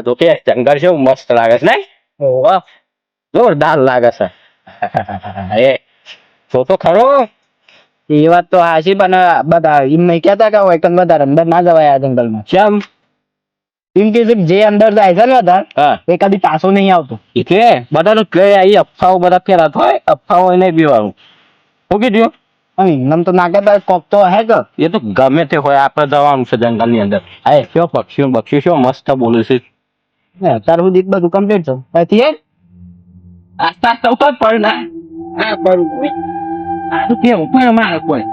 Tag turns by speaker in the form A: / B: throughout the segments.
A: આ તો કે જંગલ છે મસ્ત લાગે છે નહીં? ઓહ જોરદાર લાગે છે. એ તો ખરો.
B: એ વાત તો હાચી પણ બધા એમ નહીં કહેતા કે હોય કે વધારે અંદર ના જવાય આ જંગલમાં.
A: કેમ?
B: એમ કે છે કે જે અંદર જાય છે ને વધારે
A: હા
B: એ કદી પાછો નહીં આવતો.
A: એટલે બધાનું કે અહીં અફવાઓ બધા ફેલાત હોય અફવાઓ નહીં બીવાનું. શું કીધું?
B: એમ તો ના કહેતા કોક તો હે કે.
A: એ તો ગમે તે હોય આપણે જવાનું છે જંગલની અંદર. હા કયો પક્ષીઓ બક્ષીઓ શું મસ્ત બોલે છે.
B: અત્યાર સુધી બધું કમ્પ્લીટ છે પછી એ
A: આસ્તા આસ્તા ઉતર પડ ના. હા બરોબર. આ તો કેવું પણ મારે કોઈ.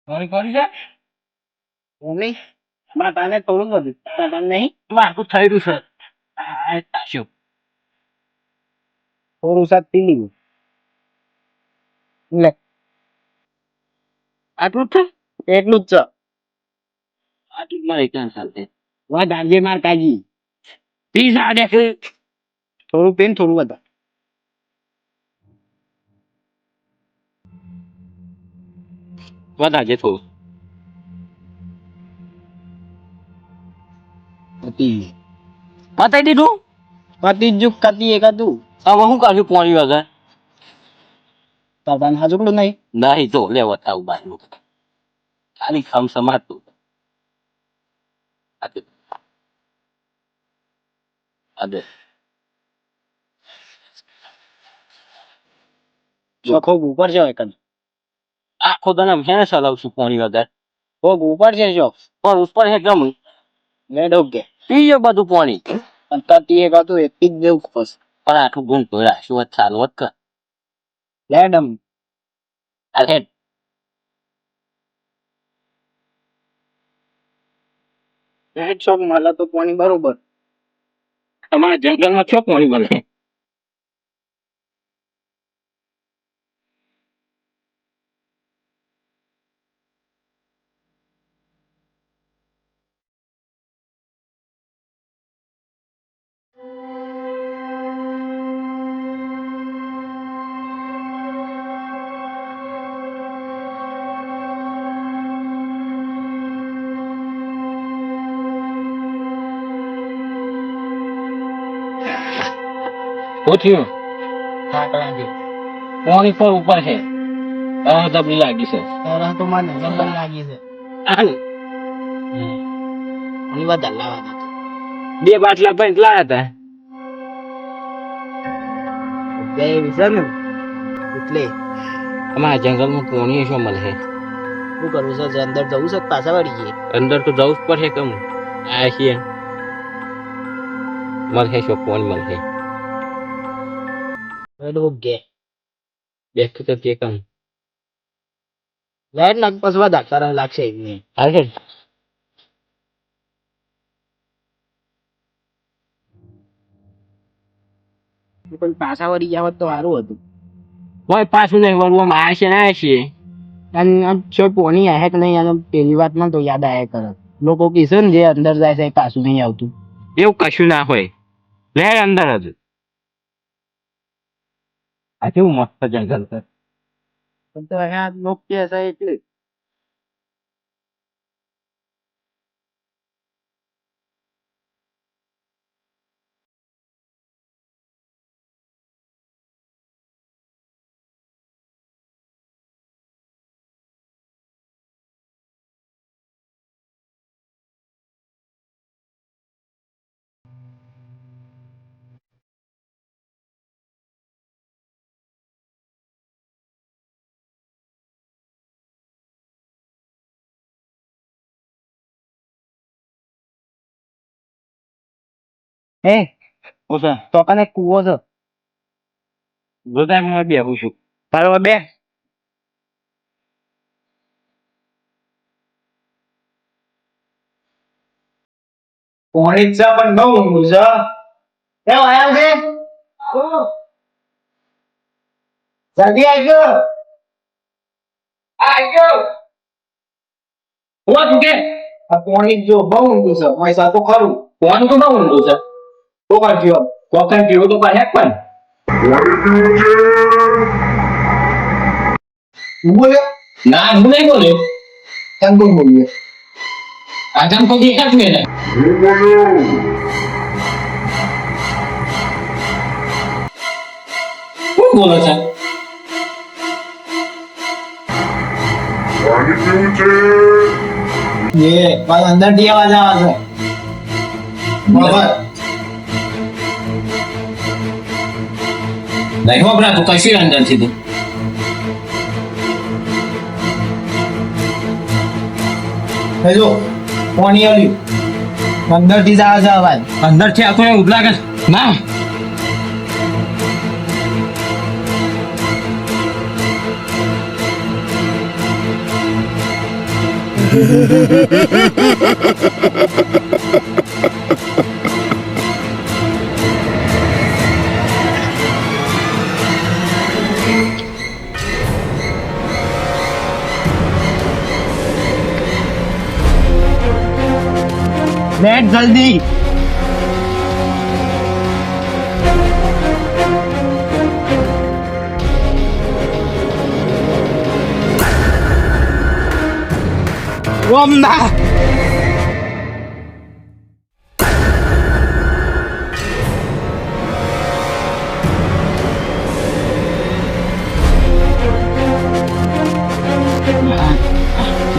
A: કોણ કોણ છે?
B: નહીં માતાને થોડું બધું તાતા નહીં
A: મારું થઈ રહ્યું છે. આ તાશ્યો.
B: થોડું સાત પી લીધું લે
A: આટલું જ છે?
B: એટલું જ છે.
A: આટલું જ મારે ક્યાં ચાલતે.
B: વાત આજે માર કાજી
A: પીઝા દેખ.
B: થોડું પીને થોડું વધારે.
A: વધારે થોડું.
B: પતી
A: પતાઈ દીધું?
B: પતી જ કતી એક હતું
A: હવે શું કાઢ્યું પોણી વગર?
B: તાતાને હાજુકડું નહીં
A: નહીં જો લે બતાવું બાજુ. ખાલી ખમ સમાતું. અદે
B: ચોખ્ખો ઉપર છે એક
A: આખો તને ભેને ચલાવશું પોણી વગર.
B: કોક ઉપર છે જો
A: પણ ઉપર હે ગમ
B: લે ડોકે
A: પીજો બધું પોણી.
B: અંતરથી એક હતું એક જ જેવું ખસ
A: પણ આટલું ગુણ તો રાખશું જ ચાલુ જ કર.
B: લે ડમ
A: અરે
B: હેડ શોપ માલા તો પાણી બરોબર
A: તમારા જંગલમાં છો પોણી બને? શું થયું? પોણી પર ઉપર છે. દબલી લાગી છે.
B: તારા તો મને જબર લાગી છે
A: હાલ.
B: ઘણી વાર દલ્લાવા હતા
A: બે બાટલા પણ લાયા હતા.
B: બે વિસર ને એટલે
A: અમારા જંગલમાં પોણી શું મળે?
B: શું કરવું છે અંદર જવું છે પાછા વળી ગઈ
A: અંદર તો જવું જ પડશે કેમ આ છીએ મળે શું પોણી મળે
B: ગે
A: દેખ તો કે કમ
B: લાઈટ નાખ પછી વધા તારા લાગશે એમને
A: હાલે
B: પણ પાછા વળી ગયા હોત તો સારું હતું
A: કોઈ પાછું નહીં વળવું આમ આ છે ને આ છે
B: અને આમ જો પોણી આહે કે નહીં, અને પેલી વાતમાં તો યાદ આયા કરે. લોકો કીધું ને જે અંદર જાય છે એ પાછું નહીં આવતું.
A: એવું કશું ના હોય. લે અંદર જ. આ કેવું મસ્ત જંગલ છે.
B: પણ તો અહીંયા લોકો કે છે એટલે હે
A: ઓછા
B: તો કને કૂવો છે.
A: જોતા હું બેહું છું.
B: તારો બે
C: પોણી છે પણ બહુ ઊંઘું છે.
B: એ આયા છે જલ્દી આવજો.
A: હું કે
C: આ પોણી જો બહુ ઊંઘું છે. પૈસા તો ખરું.
A: કોણ તો બહુ ઊંધું છે.
C: તો કરજો.
A: કોકન પીવું તો પાછા પણ
C: બોલે
A: ના હું નહીં બોલ્યો.
C: કેમ કોણ બોલીએ?
A: આજમ કોઈ એક જ મેને શું બોલો છે?
C: એ કાલ અંદર થી અવાજ આવે છે. બરાબર.
A: નહીં વાપરા તું કશું અંદર થી તું.
C: હેલો પોણી આવ્યું. અંદર થી જ આવે છે અવાજ.
A: અંદર થી આખો એવું લાગે છે. ના
C: બેઠ જલ્દી.
A: ઓમ ના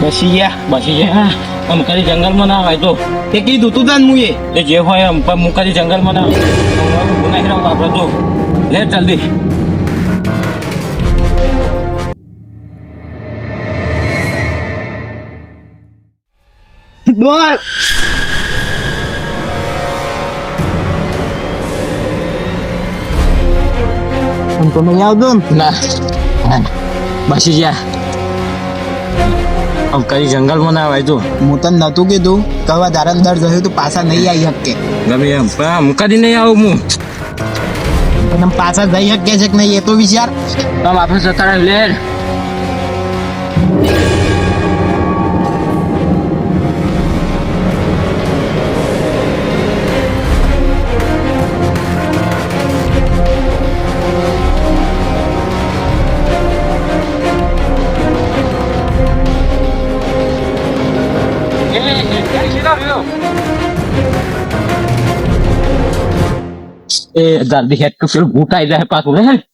C: બસી ગયા.
A: બસી ગયા. આમ કદી જંગલમાં ના હોય તો
C: તે કીધું તું તને મુએ.
A: એ જે હોય એમ પણ હું કદી જંગલમાં ના ગુનાહી રહું આપણે તો લે જલ્દી.
C: બોલ. આમ તો નહીં આવતો ને.
A: ના બસી ગયા. આમ કદી જંગલમાં ના હોય તો
C: હું તને નતું કીધું કે હવે તારા અંદર જશે તું પાછા નહીં આવી શકે.
A: ગમે એમ પણ હું કદી નહીં આવું હું.
C: પણ આમ પાછા જઈ શકે છે કે નહીં એ તો વિચાર.
A: આમ આપણે જતા રહે લે. એ જલ્દી હેડ તો પેલું ભૂત આવી જાય પાછું લે.